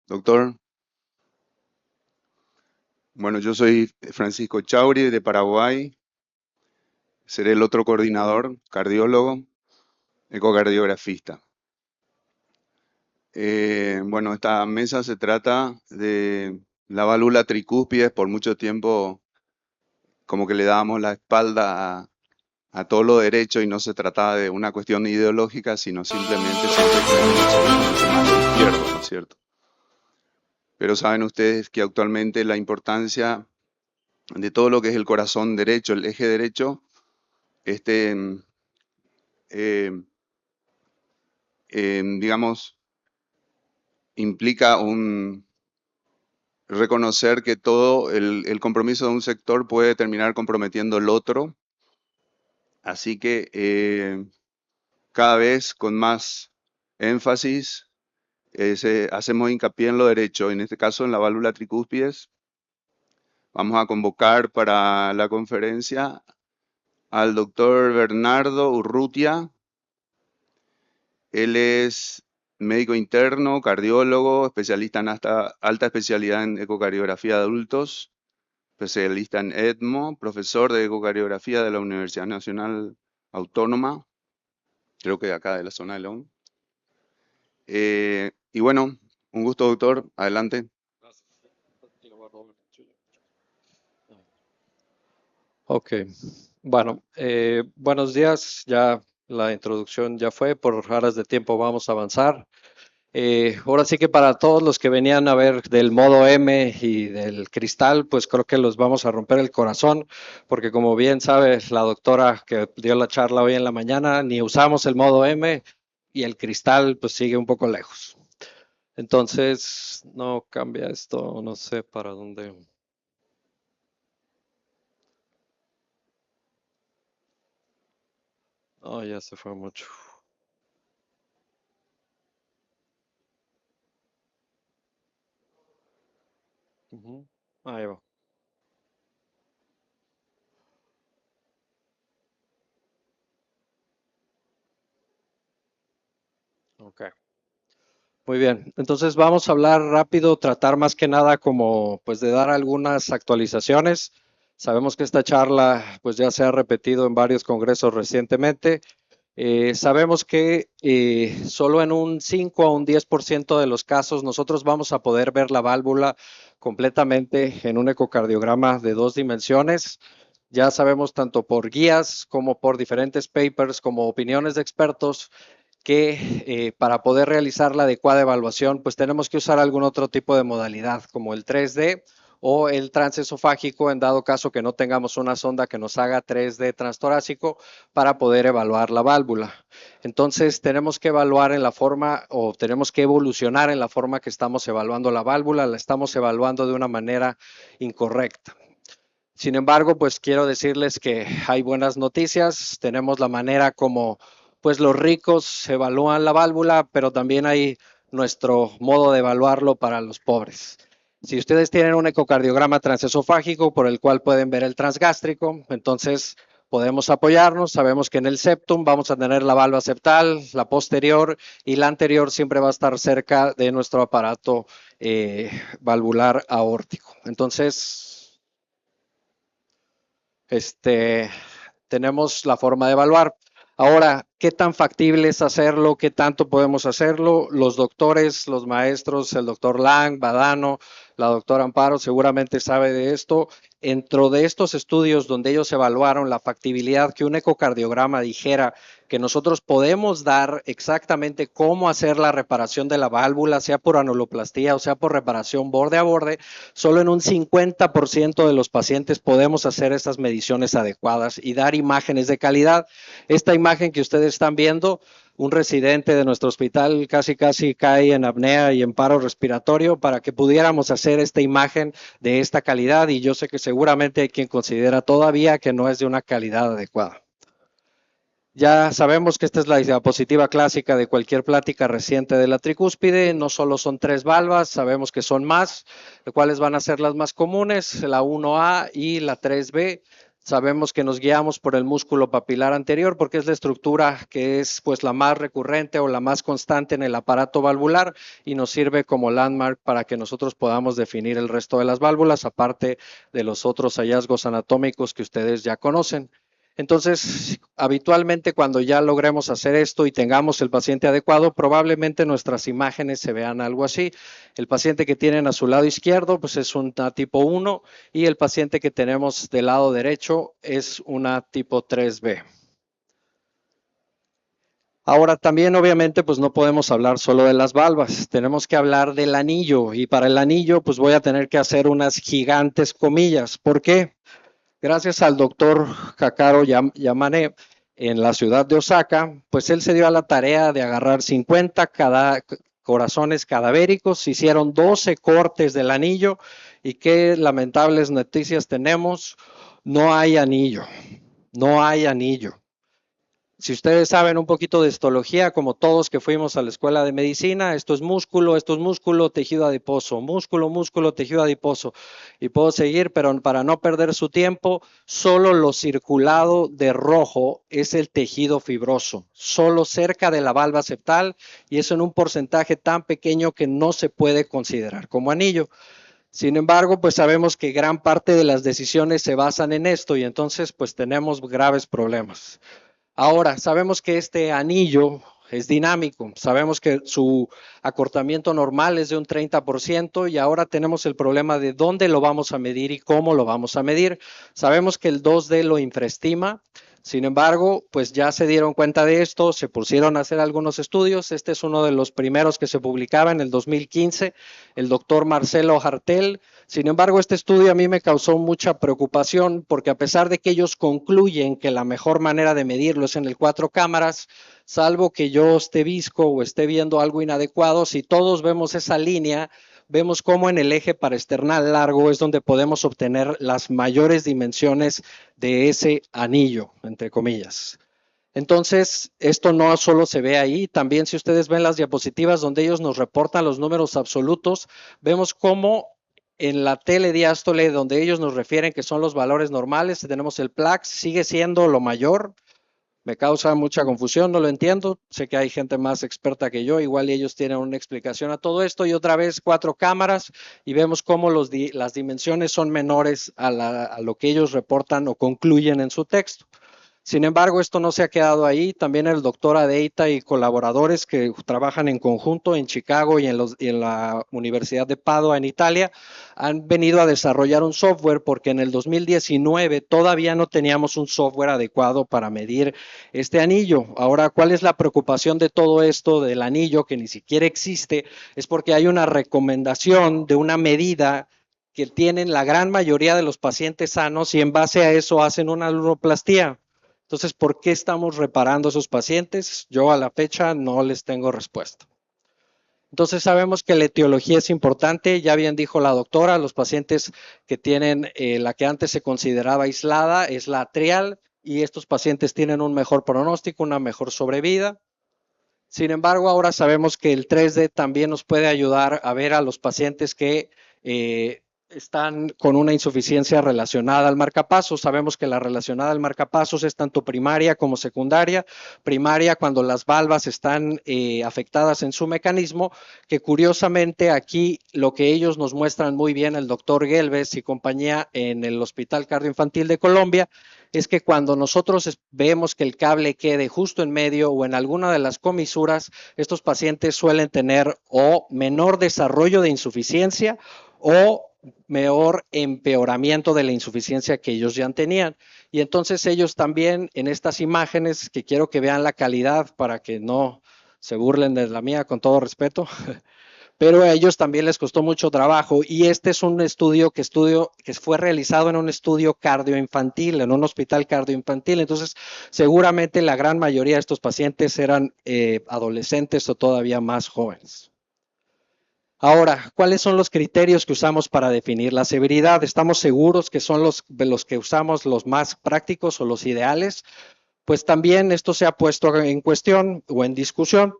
Doctor, bueno, yo soy Francisco Chauri de Paraguay, seré el otro coordinador, cardiólogo, ecocardiografista. Bueno, esta mesa se trata de la válvula tricúspide. Por mucho tiempo como que le dábamos la espalda a todo lo derecho y no se trataba de una cuestión ideológica, sino simplemente siempre queremos mucho más lo izquierdo, ¿no es cierto? Pero saben ustedes que actualmente la importancia de todo lo que es el corazón derecho, el eje derecho, este, eh, digamos, implica reconocer que todo el compromiso de un sector puede terminar comprometiendo el otro. Así que cada vez con más énfasis hacemos hincapié en lo derecho, en este caso en la válvula tricúspides. Vamos a convocar para la conferencia al doctor Bernardo Urrutia. Él es médico interno, cardiólogo, especialista en alta especialidad en ecocardiografía de adultos, especialista en ECMO, profesor de ecocardiografía de la Universidad Nacional Autónoma, creo que de acá de la zona de León. Y bueno, un gusto, doctor. Adelante. Ok, bueno, buenos días. Ya la introducción ya fue, por horas de tiempo vamos a avanzar. Ahora sí que para todos los que venían a ver del modo M y del cristal, pues creo que los vamos a romper el corazón, porque como bien sabe la doctora que dio la charla hoy en la mañana, ni usamos el modo M y el cristal pues sigue un poco lejos. Entonces, no cambia esto, no sé para dónde. Oh, ya se fue mucho. Ahí va. Ok. Muy bien, entonces vamos a hablar rápido, tratar más que nada como pues de dar algunas actualizaciones. Sabemos que esta charla pues ya se ha repetido en varios congresos recientemente. Sabemos que solo en un 5 a un 10% de los casos nosotros vamos a poder ver la válvula completamente en un ecocardiograma de 2 dimensiones. Ya sabemos tanto por guías como por diferentes papers como opiniones de expertos que para poder realizar la adecuada evaluación, pues tenemos que usar algún otro tipo de modalidad, como el 3D o el transesofágico, en dado caso que no tengamos una sonda que nos haga 3D transtorácico para poder evaluar la válvula. Entonces, tenemos que evaluar en la forma o tenemos que evolucionar en la forma que estamos evaluando la válvula, la estamos evaluando de una manera incorrecta. Sin embargo, pues quiero decirles que hay buenas noticias. Tenemos la manera como pues los ricos evalúan la válvula, pero también hay nuestro modo de evaluarlo para los pobres. Si ustedes tienen un ecocardiograma transesofágico por el cual pueden ver el transgástrico, entonces podemos apoyarnos. Sabemos que en el septum vamos a tener la válvula septal, la posterior y la anterior siempre va a estar cerca de nuestro aparato valvular aórtico. Entonces, tenemos la forma de evaluar. Ahora, ¿qué tan factible es hacerlo? ¿Qué tanto podemos hacerlo? Los doctores, los maestros, el doctor Lang, Badano, la doctora Amparo seguramente sabe de esto. Dentro de estos estudios donde ellos evaluaron la factibilidad que un ecocardiograma dijera que nosotros podemos dar exactamente cómo hacer la reparación de la válvula, sea por anuloplastía o sea por reparación borde a borde, solo en un 50% de los pacientes podemos hacer estas mediciones adecuadas y dar imágenes de calidad. Esta imagen que ustedes están viendo un residente de nuestro hospital casi cae en apnea y en paro respiratorio para que pudiéramos hacer esta imagen de esta calidad, y yo sé que seguramente hay quien considera todavía que no es de una calidad adecuada. Ya sabemos que esta es la diapositiva clásica de cualquier plática reciente de la tricúspide. No solo son 3 valvas, sabemos que son más, las cuales van a ser las más comunes, la 1A y la 3B. Sabemos que nos guiamos por el músculo papilar anterior porque es la estructura que es pues la más recurrente o la más constante en el aparato valvular y nos sirve como landmark para que nosotros podamos definir el resto de las válvulas, aparte de los otros hallazgos anatómicos que ustedes ya conocen. Entonces, habitualmente cuando ya logremos hacer esto y tengamos el paciente adecuado, probablemente nuestras imágenes se vean algo así. El paciente que tienen a su lado izquierdo, pues es una tipo 1 y el paciente que tenemos del lado derecho es una tipo 3B. Ahora también obviamente pues no podemos hablar solo de las valvas, tenemos que hablar del anillo y para el anillo pues voy a tener que hacer unas gigantes comillas. ¿Por qué? Gracias al doctor Hakaro Yamane en la ciudad de Osaka, pues él se dio a la tarea de agarrar 50 corazones cadavéricos, hicieron 12 cortes del anillo y qué lamentables noticias tenemos, no hay anillo, no hay anillo. Si ustedes saben un poquito de histología, como todos que fuimos a la escuela de medicina, esto es músculo, tejido adiposo, músculo, músculo, tejido adiposo. Y puedo seguir, pero para no perder su tiempo, solo lo circulado de rojo es el tejido fibroso, solo cerca de la valva septal y eso en un porcentaje tan pequeño que no se puede considerar como anillo. Sin embargo, pues sabemos que gran parte de las decisiones se basan en esto y entonces pues tenemos graves problemas. Ahora, sabemos que este anillo es dinámico, sabemos que su acortamiento normal es de un 30% y ahora tenemos el problema de dónde lo vamos a medir y cómo lo vamos a medir. Sabemos que el 2D lo infraestima, sin embargo, pues ya se dieron cuenta de esto, se pusieron a hacer algunos estudios. Este es uno de los primeros que se publicaba en el 2015, el doctor Marcelo Hartel. Sin embargo, este estudio a mí me causó mucha preocupación porque a pesar de que ellos concluyen que la mejor manera de medirlo es en el 4 cámaras, salvo que yo esté visco o esté viendo algo inadecuado, si todos vemos esa línea, vemos cómo en el eje paraesternal largo es donde podemos obtener las mayores dimensiones de ese anillo, entre comillas. Entonces, esto no solo se ve ahí, también si ustedes ven las diapositivas donde ellos nos reportan los números absolutos, vemos cómo en la telediástole, donde ellos nos refieren que son los valores normales, tenemos el plaque, sigue siendo lo mayor. Me causa mucha confusión, no lo entiendo. Sé que hay gente más experta que yo, igual y ellos tienen una explicación a todo esto. Y otra vez 4 cámaras y vemos cómo las dimensiones son menores a lo que ellos reportan o concluyen en su texto. Sin embargo, esto no se ha quedado ahí. También el doctor Adeita y colaboradores que trabajan en conjunto en Chicago y en la Universidad de Padua en Italia han venido a desarrollar un software porque en el 2019 todavía no teníamos un software adecuado para medir este anillo. Ahora, ¿cuál es la preocupación de todo esto del anillo que ni siquiera existe? Es porque hay una recomendación de una medida que tienen la gran mayoría de los pacientes sanos y en base a eso hacen una lunoplastía. Entonces, ¿por qué estamos reparando a esos pacientes? Yo a la fecha no les tengo respuesta. Entonces, sabemos que la etiología es importante. Ya bien dijo la doctora, los pacientes que tienen la que antes se consideraba aislada es la atrial y estos pacientes tienen un mejor pronóstico, una mejor sobrevida. Sin embargo, ahora sabemos que el 3D también nos puede ayudar a ver a los pacientes que están con una insuficiencia relacionada al marcapasos. Sabemos que la relacionada al marcapasos es tanto primaria como secundaria. Primaria cuando las valvas están afectadas en su mecanismo, que curiosamente aquí lo que ellos nos muestran muy bien el doctor Gelbes y compañía en el Hospital Cardioinfantil de Colombia, es que cuando nosotros vemos que el cable quede justo en medio o en alguna de las comisuras, estos pacientes suelen tener o menor desarrollo de insuficiencia o peor empeoramiento de la insuficiencia que ellos ya tenían. Y entonces ellos también en estas imágenes, que quiero que vean la calidad para que no se burlen de la mía con todo respeto, pero a ellos también les costó mucho trabajo y este es un estudio que fue realizado en un estudio cardioinfantil, en un hospital cardioinfantil. Entonces, seguramente la gran mayoría de estos pacientes eran adolescentes o todavía más jóvenes. Ahora, ¿cuáles son los criterios que usamos para definir la severidad? ¿Estamos seguros que son los que usamos los más prácticos o los ideales? Pues también esto se ha puesto en cuestión o en discusión.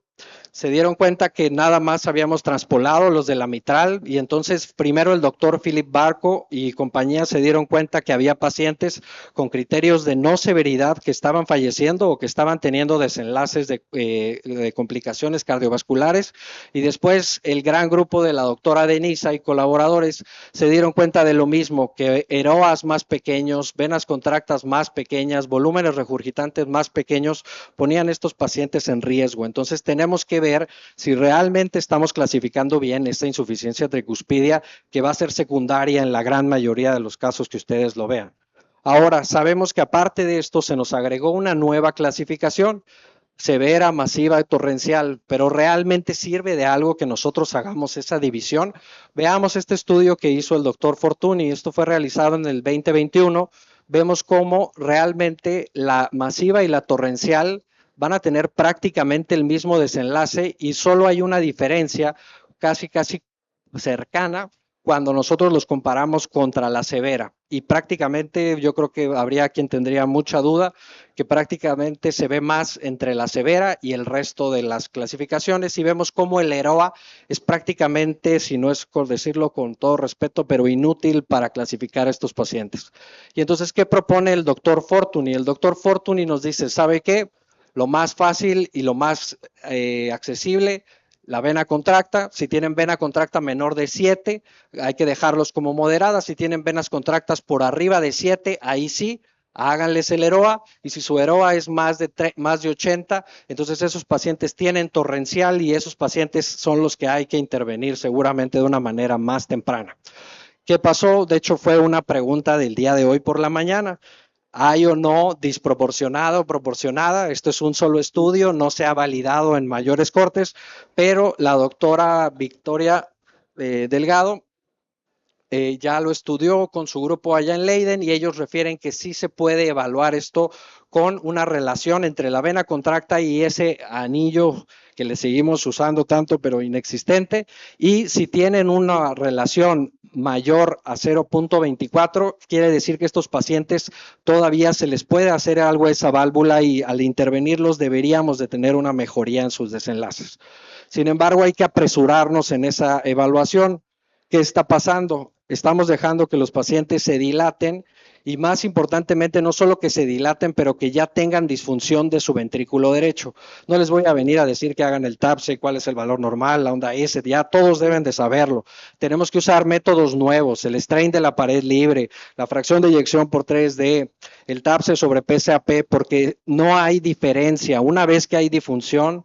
Se dieron cuenta que nada más habíamos traspolado los de la mitral y entonces primero el doctor Philip Barco y compañía se dieron cuenta que había pacientes con criterios de no severidad que estaban falleciendo o que estaban teniendo desenlaces de complicaciones cardiovasculares y después el gran grupo de la doctora Denisa y colaboradores se dieron cuenta de lo mismo, que EROAs más pequeños, venas contractas más pequeñas, volúmenes regurgitantes más pequeños ponían a estos pacientes en riesgo. Entonces tenemos que ver si realmente estamos clasificando bien esta insuficiencia tricuspidia que va a ser secundaria en la gran mayoría de los casos que ustedes lo vean. Ahora, sabemos que aparte de esto se nos agregó una nueva clasificación, severa, masiva y torrencial, pero realmente sirve de algo que nosotros hagamos esa división. Veamos este estudio que hizo el doctor Fortuny, esto fue realizado en el 2021, vemos cómo realmente la masiva y la torrencial van a tener prácticamente el mismo desenlace y solo hay una diferencia casi cercana cuando nosotros los comparamos contra la severa. Y prácticamente yo creo que habría quien tendría mucha duda que prácticamente se ve más entre la severa y el resto de las clasificaciones y vemos cómo el EROA es prácticamente, si no es por decirlo con todo respeto, pero inútil para clasificar a estos pacientes. Y entonces, ¿qué propone el doctor Fortuny? El doctor Fortuny nos dice, ¿sabe qué? Lo más fácil y lo más accesible, la vena contracta. Si tienen vena contracta menor de 7, hay que dejarlos como moderadas. Si tienen venas contractas por arriba de 7, ahí sí, háganles el EROA. Y si su EROA es más de 80, entonces esos pacientes tienen torrencial y esos pacientes son los que hay que intervenir seguramente de una manera más temprana. ¿Qué pasó? De hecho, fue una pregunta del día de hoy por la mañana. ¿Hay o no disproporcionada o proporcionada? Esto es un solo estudio, no se ha validado en mayores cortes, pero la doctora Victoria Delgado ya lo estudió con su grupo allá en Leiden y ellos refieren que sí se puede evaluar esto con una relación entre la vena contracta y ese anillo que le seguimos usando tanto pero inexistente, y si tienen una relación mayor a 0.24, quiere decir que estos pacientes todavía se les puede hacer algo a esa válvula y al intervenirlos deberíamos de tener una mejoría en sus desenlaces. Sin embargo, hay que apresurarnos en esa evaluación. ¿Qué está pasando? Estamos dejando que los pacientes se dilaten y más importantemente no solo que se dilaten, pero que ya tengan disfunción de su ventrículo derecho. No les voy a venir a decir que hagan el TAPSE, cuál es el valor normal, la onda S, ya todos deben de saberlo. Tenemos que usar métodos nuevos, el strain de la pared libre, la fracción de eyección por 3D, el TAPSE sobre PSAP, porque no hay diferencia. Una vez que hay disfunción,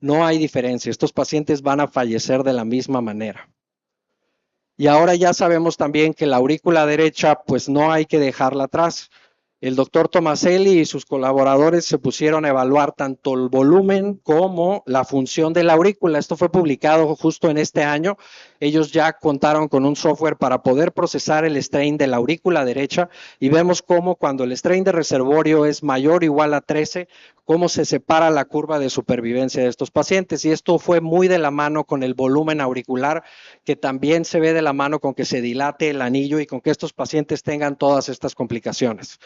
no hay diferencia. Estos pacientes van a fallecer de la misma manera. Y ahora ya sabemos también que la aurícula derecha, pues no hay que dejarla atrás. El doctor Tomaselli y sus colaboradores se pusieron a evaluar tanto el volumen como la función de la aurícula. Esto fue publicado justo en este año. Ellos ya contaron con un software para poder procesar el strain de la aurícula derecha y vemos cómo cuando el strain de reservorio es mayor o igual a 13, cómo se separa la curva de supervivencia de estos pacientes. Y esto fue muy de la mano con el volumen auricular, que también se ve de la mano con que se dilate el anillo y con que estos pacientes tengan todas estas complicaciones.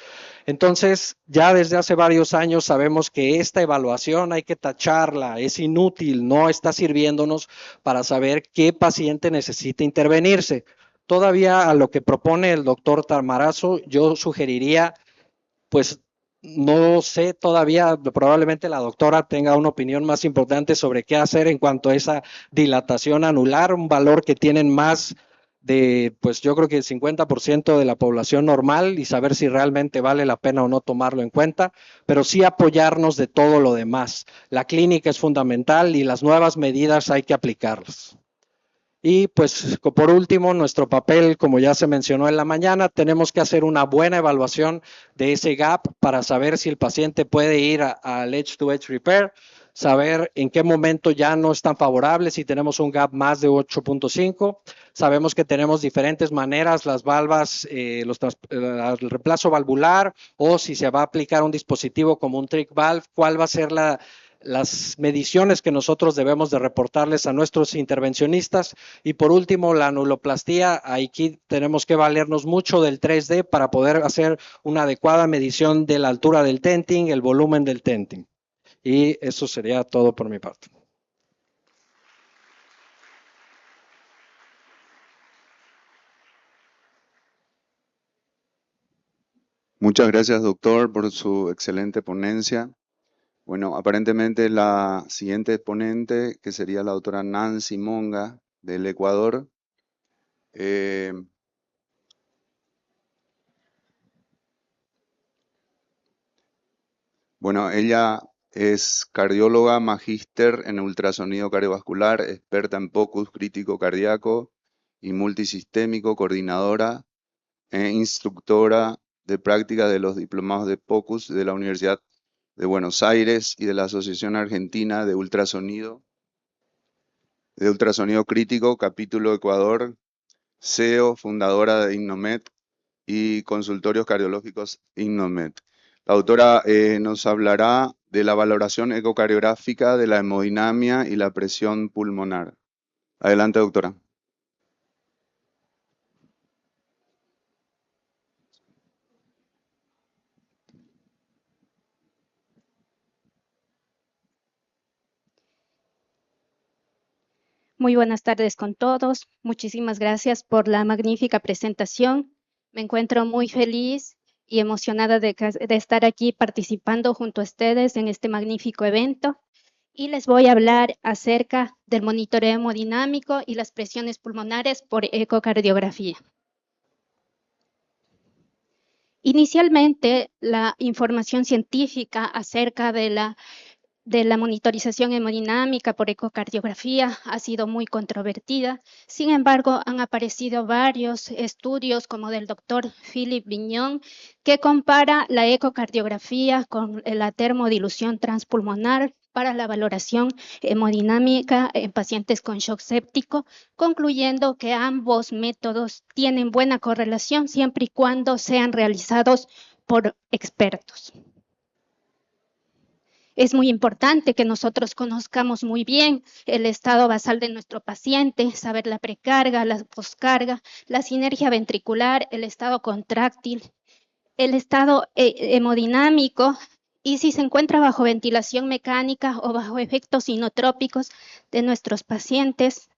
Entonces, ya desde hace varios años sabemos que esta evaluación hay que tacharla, es inútil, no está sirviéndonos para saber qué paciente necesita intervenirse. Todavía a lo que propone el doctor Tamarazo, yo sugeriría, pues no sé todavía, probablemente la doctora tenga una opinión más importante sobre qué hacer en cuanto a esa dilatación anular, un valor que tienen más de, pues yo creo que el 50% de la población normal y saber si realmente vale la pena o no tomarlo en cuenta, pero sí apoyarnos de todo lo demás. La clínica es fundamental y las nuevas medidas hay que aplicarlas. Y pues por último, nuestro papel, como ya se mencionó en la mañana, tenemos que hacer una buena evaluación de ese gap para saber si el paciente puede ir al edge-to-edge repair. saber en qué momento ya no es tan favorable si tenemos un gap más de 8.5. Sabemos que tenemos diferentes maneras, las valvas, el reemplazo valvular o si se va a aplicar un dispositivo como un trick valve, cuál va a ser las mediciones que nosotros debemos de reportarles a nuestros intervencionistas. Y por último, la anuloplastía. Aquí tenemos que valernos mucho del 3D para poder hacer una adecuada medición de la altura del tenting, el volumen del tenting. Y eso sería todo por mi parte. Muchas gracias, doctor, por su excelente ponencia. Bueno, aparentemente la siguiente ponente, que sería la doctora Nancy Monga, del Ecuador. Bueno, ella es cardióloga, magíster en ultrasonido cardiovascular, experta en POCUS crítico cardíaco y multisistémico, coordinadora e instructora de práctica de los diplomados de POCUS de la Universidad de Buenos Aires y de la Asociación Argentina de Ultrasonido Crítico, capítulo Ecuador, CEO, fundadora de Innomed y consultorios cardiológicos Innomed. La autora nos hablará de la valoración ecocardiográfica de la hemodinamia y la presión pulmonar. Adelante, doctora. Muy buenas tardes con todos. Muchísimas gracias por la magnífica presentación. Me encuentro muy feliz y emocionada de estar aquí participando junto a ustedes en este magnífico evento. Y les voy a hablar acerca del monitoreo hemodinámico y las presiones pulmonares por ecocardiografía. Inicialmente, la información científica acerca de la monitorización hemodinámica por ecocardiografía ha sido muy controvertida. Sin embargo, han aparecido varios estudios como del doctor Philippe Vignon que compara la ecocardiografía con la termodilución transpulmonar para la valoración hemodinámica en pacientes con shock séptico, concluyendo que ambos métodos tienen buena correlación siempre y cuando sean realizados por expertos. Es muy importante que nosotros conozcamos muy bien el estado basal de nuestro paciente, saber la precarga, la poscarga, la sinergia ventricular, el estado contráctil, el estado hemodinámico y si se encuentra bajo ventilación mecánica o bajo efectos inotrópicos de nuestros pacientes.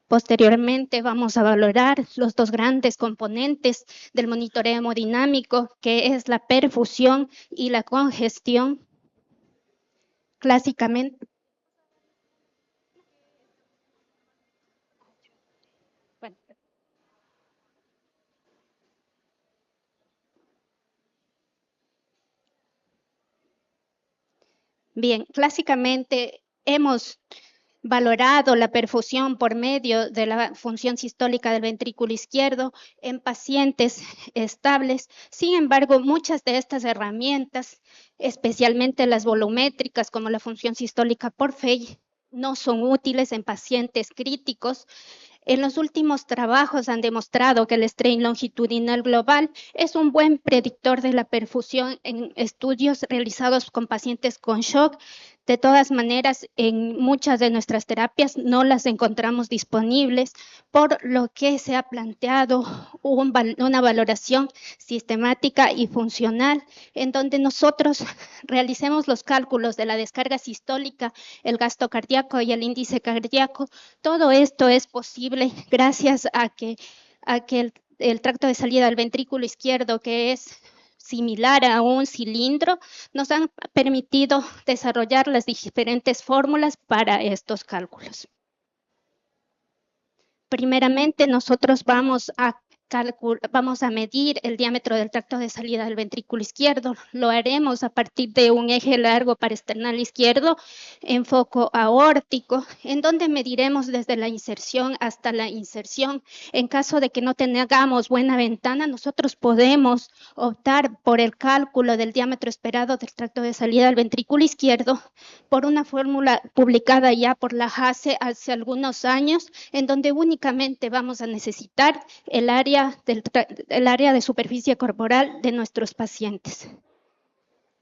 Posteriormente vamos a valorar los dos grandes componentes del monitoreo hemodinámico, que es la perfusión y la congestión. Clásicamente, clásicamente hemos valorado la perfusión por medio de la función sistólica del ventrículo izquierdo en pacientes estables. Sin embargo, muchas de estas herramientas, especialmente las volumétricas como la función sistólica por Fay, no son útiles en pacientes críticos. En los últimos trabajos han demostrado que el strain longitudinal global es un buen predictor de la perfusión en estudios realizados con pacientes con shock. De todas maneras, en muchas de nuestras terapias no las encontramos disponibles, por lo que se ha planteado una valoración sistemática y funcional en donde nosotros realicemos los cálculos de la descarga sistólica, el gasto cardíaco y el índice cardíaco. Todo esto es posible gracias a que el tracto de salida del ventrículo izquierdo, que es similar a un cilindro, nos han permitido desarrollar las diferentes fórmulas para estos cálculos. Primeramente, nosotros vamos a vamos a medir el diámetro del tracto de salida del ventrículo izquierdo. Lo haremos a partir de un eje largo parasternal izquierdo en foco aórtico, en donde mediremos desde la inserción hasta la inserción. En caso de que no tengamos buena ventana, nosotros podemos optar por el cálculo del diámetro esperado del tracto de salida del ventrículo izquierdo por una fórmula publicada ya por la JACE hace algunos años, en donde únicamente vamos a necesitar el área de superficie corporal de nuestros pacientes.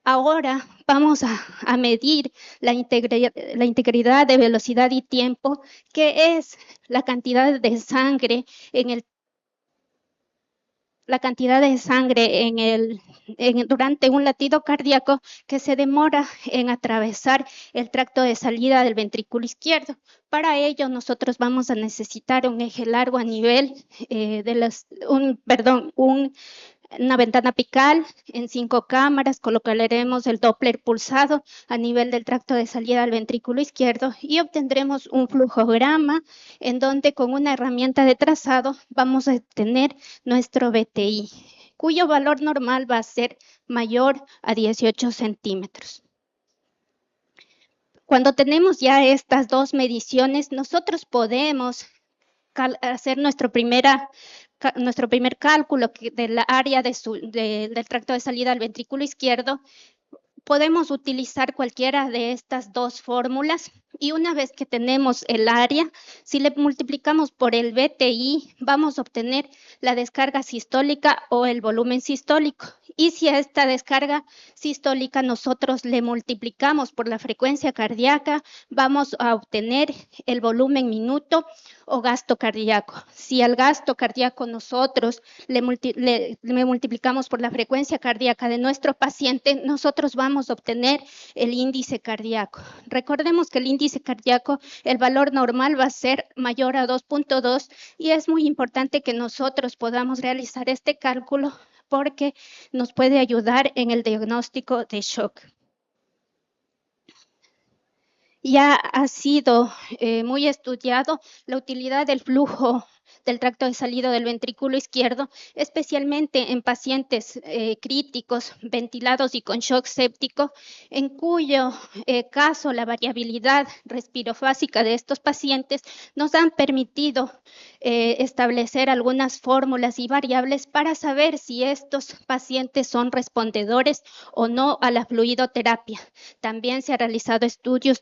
Ahora vamos a medir la integridad de velocidad y tiempo, que es la cantidad de sangre durante un latido cardíaco que se demora en atravesar el tracto de salida del ventrículo izquierdo. Para ello nosotros vamos a necesitar un eje largo a nivel una ventana apical en 5 cámaras, colocaremos el Doppler pulsado a nivel del tracto de salida del ventrículo izquierdo y obtendremos un flujograma en donde con una herramienta de trazado vamos a obtener nuestro VTI, cuyo valor normal va a ser mayor a 18 centímetros. Cuando tenemos ya estas dos mediciones, nosotros podemos hacer nuestro primer cálculo del área del tracto de salida del ventrículo izquierdo. Podemos utilizar cualquiera de estas dos fórmulas y una vez que tenemos el área, si le multiplicamos por el VTI, vamos a obtener la descarga sistólica o el volumen sistólico. Y si a esta descarga sistólica nosotros le multiplicamos por la frecuencia cardíaca, vamos a obtener el volumen minuto o gasto cardíaco. Si al gasto cardíaco nosotros le multiplicamos por la frecuencia cardíaca de nuestro paciente, nosotros vamos a obtener el índice cardíaco. Recordemos que el índice cardíaco, el valor normal va a ser mayor a 2.2 y es muy importante que nosotros podamos realizar este cálculo porque nos puede ayudar en el diagnóstico de shock. Ya ha sido muy estudiado la utilidad del flujo del tracto de salida del ventrículo izquierdo, especialmente en pacientes críticos, ventilados y con shock séptico, en cuyo caso la variabilidad respirofásica de estos pacientes nos han permitido establecer algunas fórmulas y variables para saber si estos pacientes son respondedores o no a la fluidoterapia. También se han realizado estudios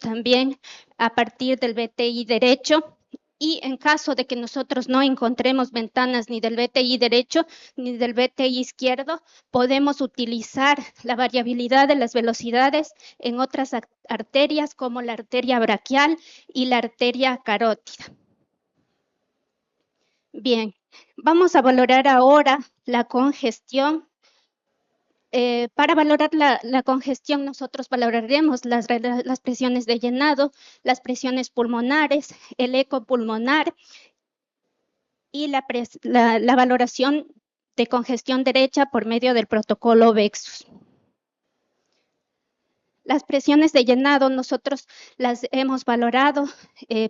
a partir del VTI derecho. Y en caso de que nosotros no encontremos ventanas ni del VTI derecho ni del VTI izquierdo, podemos utilizar la variabilidad de las velocidades en otras arterias como la arteria braquial y la arteria carótida. Bien, vamos a valorar ahora la congestión. Para valorar la congestión, nosotros valoraremos las presiones de llenado, las presiones pulmonares, el eco pulmonar y la valoración de congestión derecha por medio del protocolo VEXUS. Las presiones de llenado nosotros las hemos valorado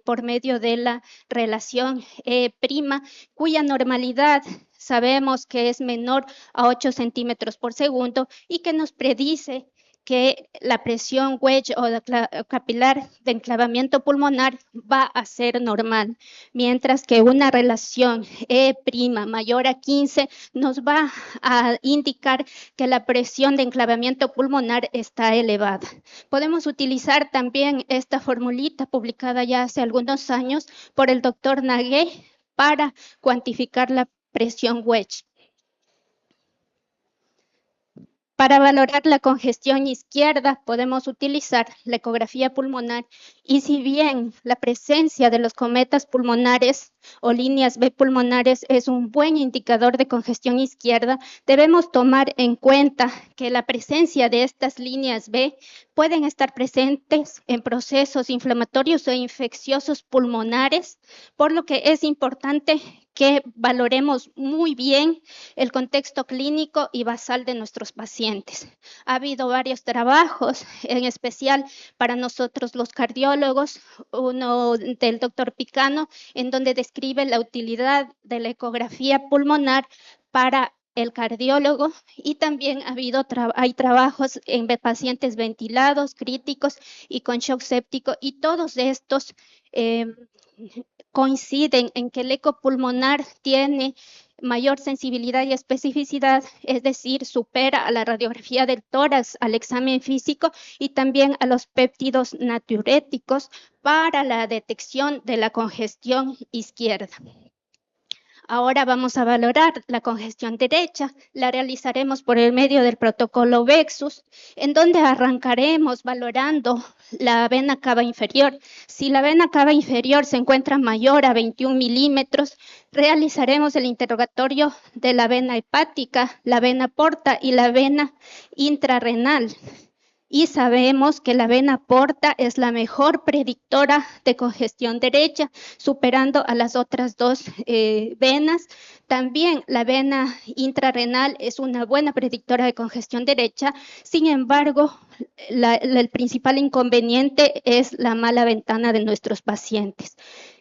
por medio de la relación E', cuya normalidad sabemos que es menor a 8 centímetros por segundo y que nos predice que la presión wedge o capilar de enclavamiento pulmonar va a ser normal, mientras que una relación E' mayor a 15 nos va a indicar que la presión de enclavamiento pulmonar está elevada. Podemos utilizar también esta formulita publicada ya hace algunos años por el doctor Nagué para cuantificar la presión wedge. Para valorar la congestión izquierda podemos utilizar la ecografía pulmonar y si bien la presencia de los cometas pulmonares o líneas B pulmonares es un buen indicador de congestión izquierda, debemos tomar en cuenta que la presencia de estas líneas B pueden estar presentes en procesos inflamatorios o infecciosos pulmonares, por lo que es importante que valoremos muy bien el contexto clínico y basal de nuestros pacientes. Ha habido varios trabajos, en especial para nosotros los cardiólogos, uno del doctor Picano, en donde describe la utilidad de la ecografía pulmonar para el cardiólogo, y también hay trabajos en pacientes ventilados, críticos y con shock séptico, y todos estos coinciden en que el eco pulmonar tiene mayor sensibilidad y especificidad, es decir, supera a la radiografía del tórax, al examen físico y también a los péptidos natriuréticos para la detección de la congestión izquierda. Ahora vamos a valorar la congestión derecha. La realizaremos por el medio del protocolo VEXUS, en donde arrancaremos valorando la vena cava inferior. Si la vena cava inferior se encuentra mayor a 21 milímetros, realizaremos el interrogatorio de la vena hepática, la vena porta y la vena intrarrenal. Y sabemos que la vena porta es la mejor predictora de congestión derecha, superando a las otras dos venas. También la vena intrarrenal es una buena predictora de congestión derecha. Sin embargo, el principal inconveniente es la mala ventana de nuestros pacientes.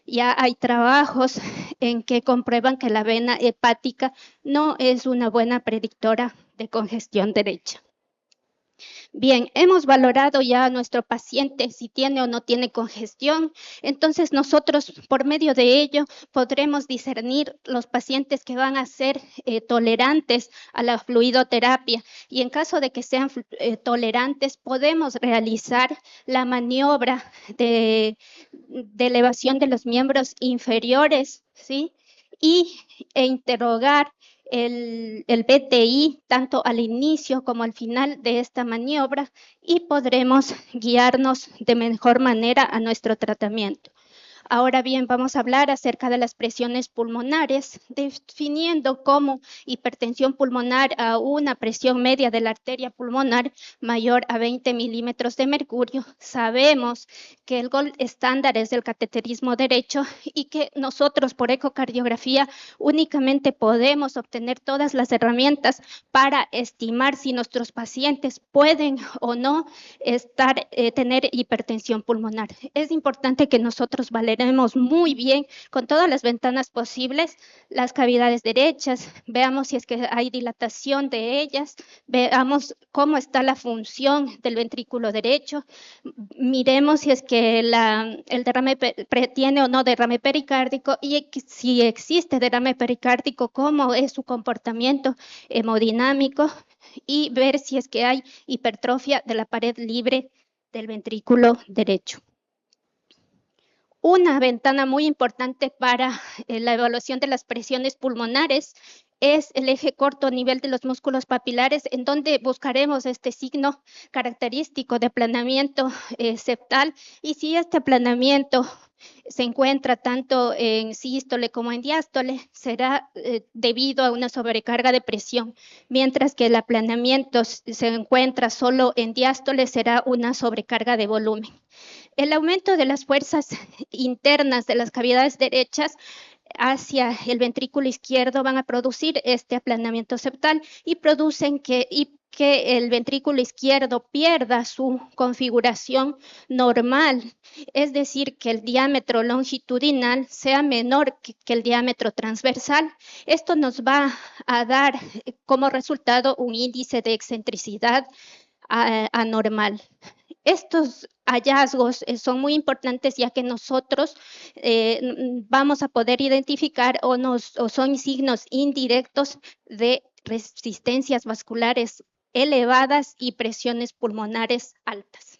Ya hay trabajos en que comprueban que la vena hepática no es una buena predictora de congestión derecha. Bien, hemos valorado ya a nuestro paciente si tiene o no tiene congestión. Entonces nosotros, por medio de ello, podremos discernir los pacientes que van a ser tolerantes a la fluidoterapia, y en caso de que sean tolerantes, podemos realizar la maniobra de elevación de los miembros inferiores, ¿sí? E interrogar el BTI tanto al inicio como al final de esta maniobra, y podremos guiarnos de mejor manera a nuestro tratamiento. Ahora bien, vamos a hablar acerca de las presiones pulmonares, definiendo como hipertensión pulmonar a una presión media de la arteria pulmonar mayor a 20 milímetros de mercurio. Sabemos que el gold estándar es el cateterismo derecho, y que nosotros por ecocardiografía únicamente podemos obtener todas las herramientas para estimar si nuestros pacientes pueden o no tener hipertensión pulmonar. Es importante que nosotros valoremos muy bien, con todas las ventanas posibles, las cavidades derechas, veamos si es que hay dilatación de ellas, veamos cómo está la función del ventrículo derecho, miremos si es que el derrame tiene o no derrame pericárdico, y si existe derrame pericárdico, cómo es su comportamiento hemodinámico, y ver si es que hay hipertrofia de la pared libre del ventrículo derecho. Una ventana muy importante para la evaluación de las presiones pulmonares es el eje corto a nivel de los músculos papilares, en donde buscaremos este signo característico de aplanamiento septal, y si este aplanamiento se encuentra tanto en sístole como en diástole, será debido a una sobrecarga de presión, mientras que el aplanamiento se encuentra solo en diástole, será una sobrecarga de volumen. El aumento de las fuerzas internas de las cavidades derechas hacia el ventrículo izquierdo van a producir este aplanamiento septal, y producen que el ventrículo izquierdo pierda su configuración normal, es decir, que el diámetro longitudinal sea menor que el diámetro transversal. Esto nos va a dar como resultado un índice de excentricidad anormal. Estos hallazgos son muy importantes, ya que nosotros vamos a poder identificar o son signos indirectos de resistencias vasculares elevadas y presiones pulmonares altas.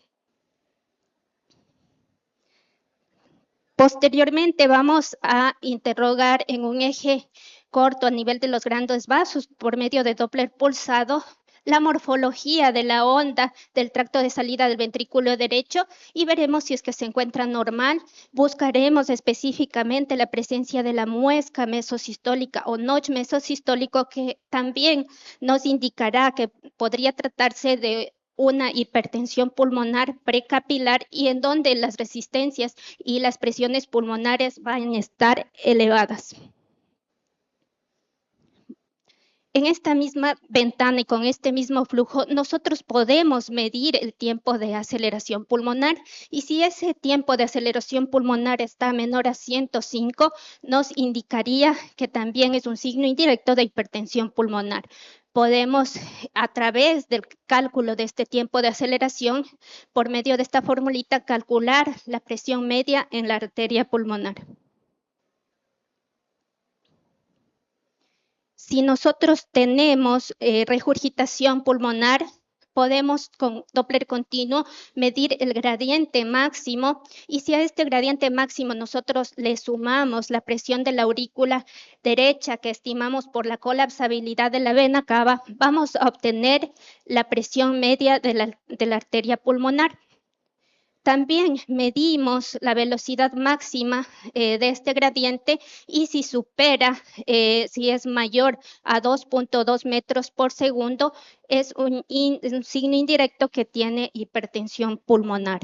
Posteriormente vamos a interrogar en un eje corto a nivel de los grandes vasos por medio de Doppler pulsado la morfología de la onda del tracto de salida del ventrículo derecho, y veremos si es que se encuentra normal. Buscaremos específicamente la presencia de la muesca mesosistólica o notch mesosistólico, que también nos indicará que podría tratarse de una hipertensión pulmonar precapilar, y en donde las resistencias y las presiones pulmonares van a estar elevadas. En esta misma ventana y con este mismo flujo, nosotros podemos medir el tiempo de aceleración pulmonar, y si ese tiempo de aceleración pulmonar está menor a 105, nos indicaría que también es un signo indirecto de hipertensión pulmonar. Podemos, a través del cálculo de este tiempo de aceleración, por medio de esta formulita, calcular la presión media en la arteria pulmonar. Si nosotros tenemos regurgitación pulmonar, podemos con Doppler continuo medir el gradiente máximo, y si a este gradiente máximo nosotros le sumamos la presión de la aurícula derecha que estimamos por la colapsabilidad de la vena cava, vamos a obtener la presión media de la arteria pulmonar. También medimos la velocidad máxima de este gradiente, y si supera, si es mayor a 2.2 metros por segundo, es un signo indirecto que tiene hipertensión pulmonar.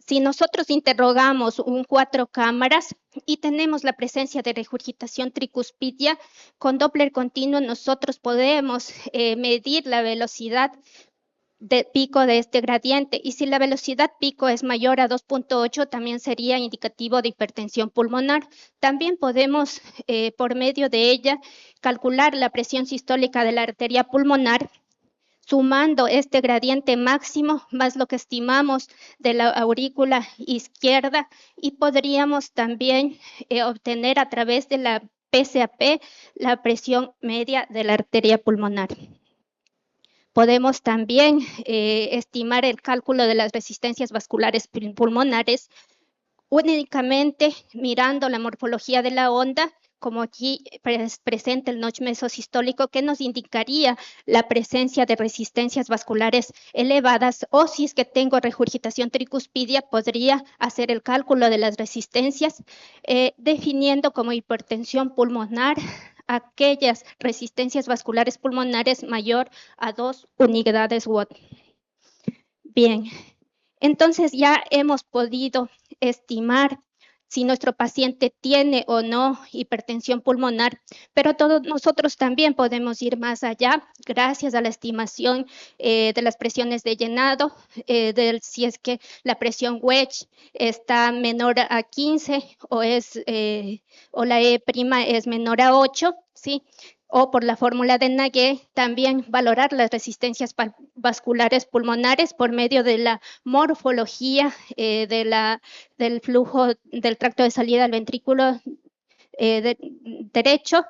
Si nosotros interrogamos un 4 cámaras y tenemos la presencia de regurgitación tricuspidia, con Doppler continuo nosotros podemos medir la velocidad de pico de este gradiente, y si la velocidad pico es mayor a 2.8, también sería indicativo de hipertensión pulmonar. También podemos, por medio de ella, calcular la presión sistólica de la arteria pulmonar, sumando este gradiente máximo más lo que estimamos de la aurícula izquierda, y podríamos también obtener a través de la PSAP la presión media de la arteria pulmonar. Podemos también estimar el cálculo de las resistencias vasculares pulmonares únicamente mirando la morfología de la onda, como aquí presenta el notch mesosistólico, que nos indicaría la presencia de resistencias vasculares elevadas, o si es que tengo regurgitación tricuspidia, podría hacer el cálculo de las resistencias, definiendo como hipertensión pulmonar aquellas resistencias vasculares pulmonares mayor a 2 unidades Watt. Bien, entonces ya hemos podido estimar si nuestro paciente tiene o no hipertensión pulmonar, pero todos nosotros también podemos ir más allá gracias a la estimación de las presiones de llenado, si es que la presión wedge está menor a 15 o la E' es menor a 8, ¿sí? O por la fórmula de Nagué, también valorar las resistencias vasculares pulmonares por medio de la morfología del flujo del tracto de salida al ventrículo derecho.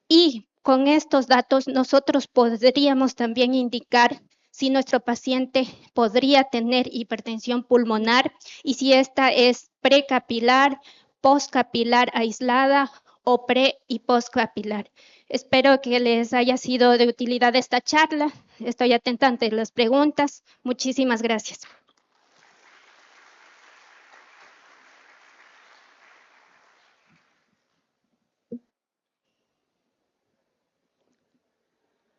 Y con estos datos nosotros podríamos también indicar si nuestro paciente podría tener hipertensión pulmonar, y si esta es precapilar, postcapilar aislada o pre y postcapilar. Espero que les haya sido de utilidad esta charla. Estoy atenta ante las preguntas. Muchísimas gracias.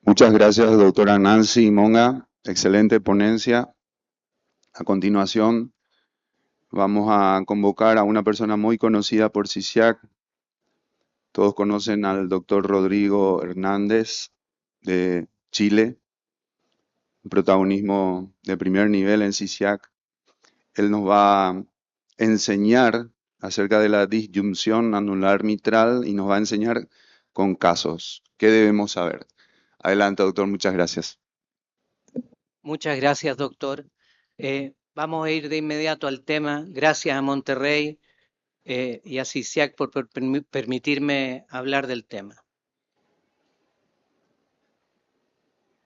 Muchas gracias, doctora Nancy Monga. Excelente ponencia. A continuación, vamos a convocar a una persona muy conocida por CISIAC. Todos conocen al doctor Rodrigo Hernández de Chile, un protagonismo de primer nivel en CISIAC. Él nos va a enseñar acerca de la disyunción anular mitral y nos va a enseñar con casos. ¿Qué debemos saber? Adelante, doctor, muchas gracias. Muchas gracias, doctor. Vamos a ir de inmediato al tema. Gracias a Monterrey y a CISIAC por permitirme hablar del tema.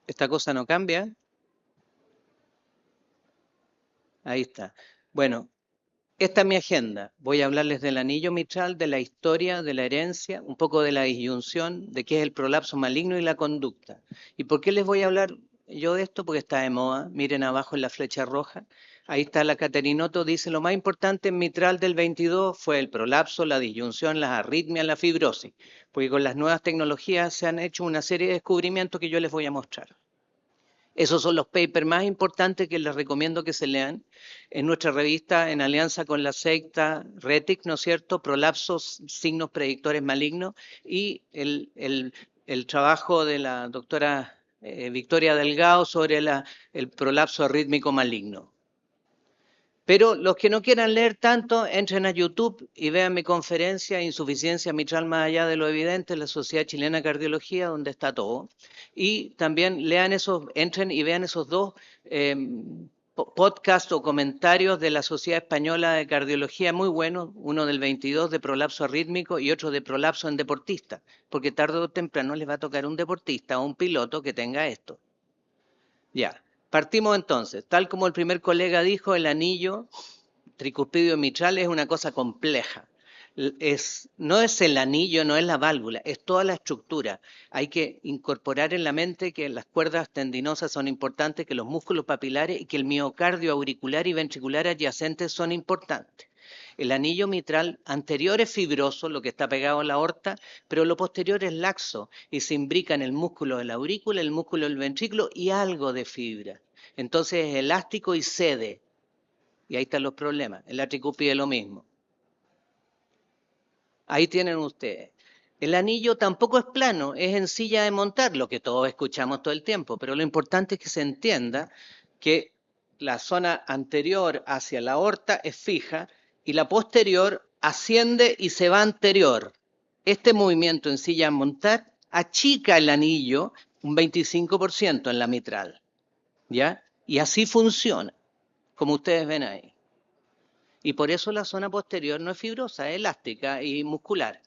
¿Esta cosa no cambia? Ahí está. Bueno, esta es mi agenda. Voy a hablarles del anillo mitral, de la historia, de la herencia, un poco de la disyunción, de qué es el prolapso maligno y la conducta. ¿Y por qué les voy a hablar yo de esto? Porque está de moda. Miren abajo en la flecha roja. Ahí está la Caterinoto, dice lo más importante en mitral del 22 fue el prolapso, la disyunción, las arritmias, la fibrosis. Porque con las nuevas tecnologías se han hecho una serie de descubrimientos que yo les voy a mostrar. Esos son los papers más importantes que les recomiendo que se lean en nuestra revista en alianza con la secta RETIC, ¿no es cierto? Prolapsos, signos predictores malignos, y el trabajo de la doctora Victoria Delgado sobre el prolapso arrítmico maligno. Pero los que no quieran leer tanto, entren a YouTube y vean mi conferencia Insuficiencia mitral más allá de lo evidente en la Sociedad Chilena de Cardiología, donde está todo. Y también entren y vean esos dos podcasts o comentarios de la Sociedad Española de Cardiología muy buenos, uno del 22 de prolapso arrítmico y otro de prolapso en deportistas, porque tarde o temprano les va a tocar un deportista o un piloto que tenga esto. Ya. Partimos entonces, tal como el primer colega dijo, el anillo tricuspidio mitral es una cosa compleja. No es el anillo, no es la válvula, es toda la estructura. Hay que incorporar en la mente que las cuerdas tendinosas son importantes, que los músculos papilares y que el miocardio auricular y ventricular adyacentes son importantes. El anillo mitral anterior es fibroso, lo que está pegado a la aorta, pero lo posterior es laxo y se imbrica en el músculo de la aurícula, el músculo del ventrículo y algo de fibra. Entonces es elástico y cede. Y ahí están los problemas. En la tricúspide es lo mismo. Ahí tienen ustedes. El anillo tampoco es plano, es en silla de montar, lo que todos escuchamos todo el tiempo, pero lo importante es que se entienda que la zona anterior hacia la aorta es fija y la posterior asciende y se va anterior. Este movimiento en silla de montar achica el anillo un 25% en la mitral, ¿ya? Y así funciona, como ustedes ven ahí. Y por eso la zona posterior no es fibrosa, es elástica y muscular.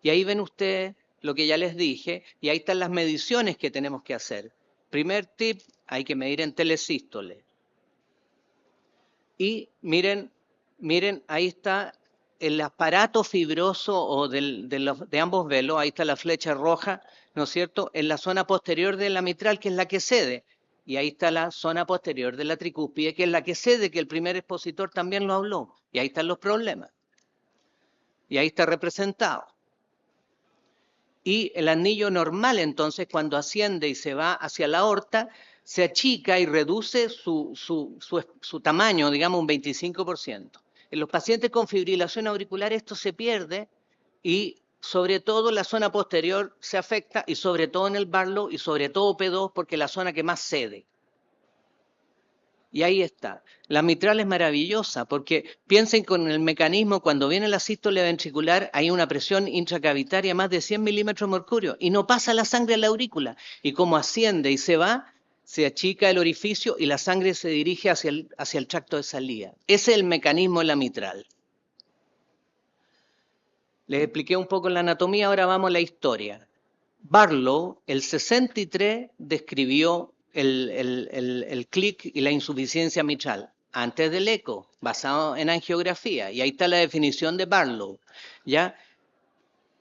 Y ahí ven ustedes lo que ya les dije, y ahí están las mediciones que tenemos que hacer. Primer tip, hay que medir en telesístole. Y miren, ahí está el aparato fibroso o de ambos velos, ahí está la flecha roja, ¿no es cierto?, en la zona posterior de la mitral, que es la que cede. Y ahí está la zona posterior de la tricúspide, que es la que cede, que el primer expositor también lo habló. Y ahí están los problemas. Y ahí está representado. Y el anillo normal, entonces, cuando asciende y se va hacia la aorta, se achica y reduce su tamaño, digamos, un 25%. En los pacientes con fibrilación auricular esto se pierde y sobre todo la zona posterior se afecta y sobre todo en el Barlow y sobre todo P2 porque es la zona que más cede. Y ahí está. La mitral es maravillosa porque piensen con el mecanismo, cuando viene la sístole ventricular hay una presión intracavitaria más de 100 milímetros de mercurio y no pasa la sangre a la aurícula. Y como asciende y se va, se achica el orificio y la sangre se dirige hacia el tracto de salida. Ese es el mecanismo de la mitral. Les expliqué un poco la anatomía, ahora vamos a la historia. Barlow, el 63, describió el clic y la insuficiencia mitral, antes del eco, basado en angiografía. Y ahí está la definición de Barlow, ¿ya?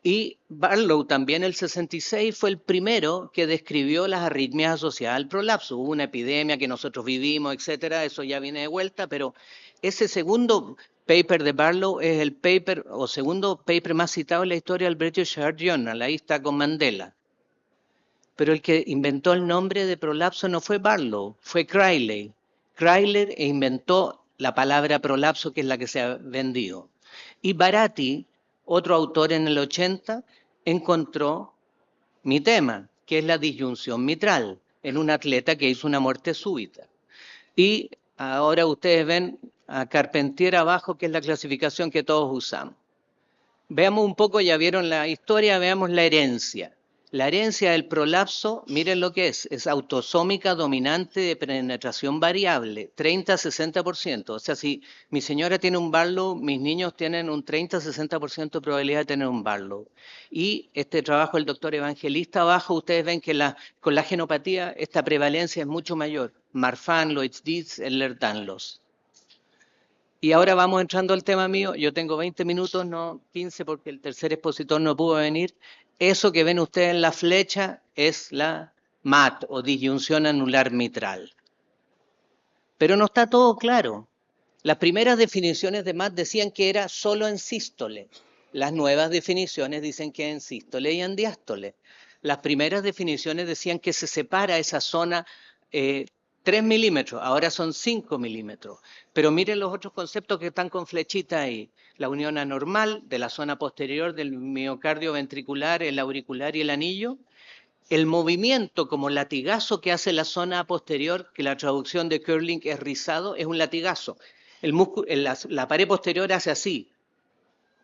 Y Barlow también, el 66, fue el primero que describió las arritmias asociadas al prolapso. Hubo una epidemia que nosotros vivimos, etcétera, eso ya viene de vuelta, pero ese segundo paper de Barlow es el paper, o segundo paper más citado en la historia del British Heart Journal, ahí está con Mandela. Pero el que inventó el nombre de prolapso no fue Barlow, fue Crilley. Crilley inventó la palabra prolapso, que es la que se ha vendido. Y Baratti, otro autor en el 80, encontró mi tema, que es la disyunción mitral, en un atleta que hizo una muerte súbita. Y ahora ustedes ven a Carpentier abajo, que es la clasificación que todos usamos. Veamos un poco, ya vieron la historia, veamos la herencia. La herencia del prolapso, miren lo que es autosómica dominante de penetración variable, 30-60%. O sea, si mi señora tiene un Barlow, mis niños tienen un 30-60% de probabilidad de tener un Barlow. Y este trabajo del doctor Evangelista abajo, ustedes ven que con la genopatía esta prevalencia es mucho mayor. Marfan, Loeys-Dietz, Ehlers-Danlos. Y ahora vamos entrando al tema mío. Yo tengo 20 minutos, no 15, porque el tercer expositor no pudo venir. Eso que ven ustedes en la flecha es la MAT, o disyunción anular mitral. Pero no está todo claro. Las primeras definiciones de MAT decían que era solo en sístole. Las nuevas definiciones dicen que es en sístole y en diástole. Las primeras definiciones decían que se separa esa zona 3 milímetros, ahora son 5 milímetros. Pero miren los otros conceptos que están con flechita ahí. La unión anormal de la zona posterior del miocardio ventricular, el auricular y el anillo. El movimiento como latigazo que hace la zona posterior, que la traducción de curling es rizado, es un latigazo. El músculo, la pared posterior hace así,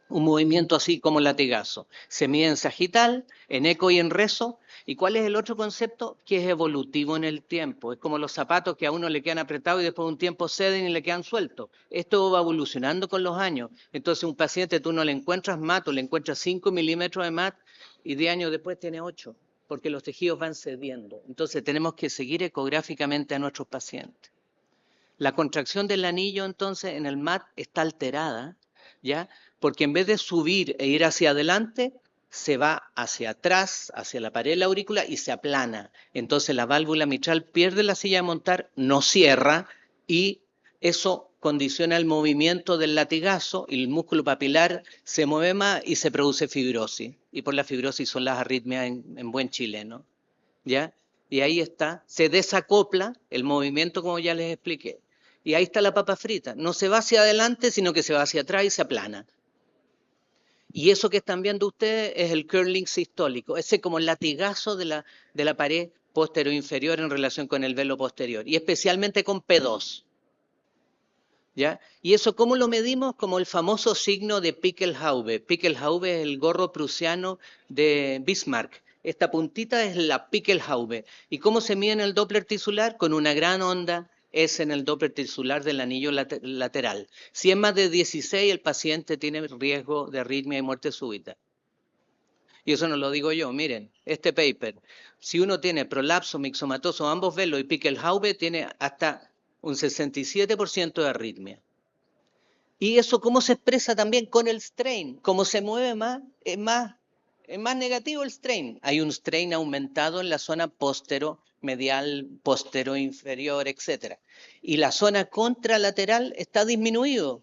un movimiento así como latigazo. Se mide en sagital, en eco y en rezo. ¿Y cuál es el otro concepto? Que es evolutivo en el tiempo. Es como los zapatos que a uno le quedan apretados y después de un tiempo ceden y le quedan sueltos. Esto va evolucionando con los años. Entonces un paciente tú no le encuentras MAT o le encuentras 5 milímetros de MAT y 10 años después tiene 8, porque los tejidos van cediendo. Entonces tenemos que seguir ecográficamente a nuestros pacientes. La contracción del anillo entonces en el MAT está alterada, ¿ya? Porque en vez de subir e ir hacia adelante, se va hacia atrás, hacia la pared de la aurícula y se aplana. Entonces la válvula mitral pierde la silla de montar, no cierra y eso condiciona el movimiento del latigazo y el músculo papilar se mueve más y se produce fibrosis. Y por la fibrosis son las arritmias en buen chileno, ¿ya? Y ahí está, se desacopla el movimiento como ya les expliqué. Y ahí está la papa frita, no se va hacia adelante, sino que se va hacia atrás y se aplana. Y eso que están viendo ustedes es el curling sistólico, ese como latigazo de la pared posterior-inferior en relación con el velo posterior, y especialmente con P2. ¿Ya? Y eso, ¿cómo lo medimos? Como el famoso signo de Pickelhaube. Pickelhaube es el gorro prusiano de Bismarck. Esta puntita es la Pickelhaube. ¿Y cómo se mide en el Doppler tisular? Con una gran onda S en el Doppler tisular del anillo lateral. Si es más de 16, el paciente tiene riesgo de arritmia y muerte súbita. Y eso no lo digo yo, miren, este paper. Si uno tiene prolapso, mixomatoso, ambos velos y Pickelhaube, tiene hasta un 67% de arritmia. Y eso cómo se expresa también con el strain. Como se mueve más, es más negativo el strain. Hay un strain aumentado en la zona posteromedial, posteroinferior, etc. Y la zona contralateral está disminuido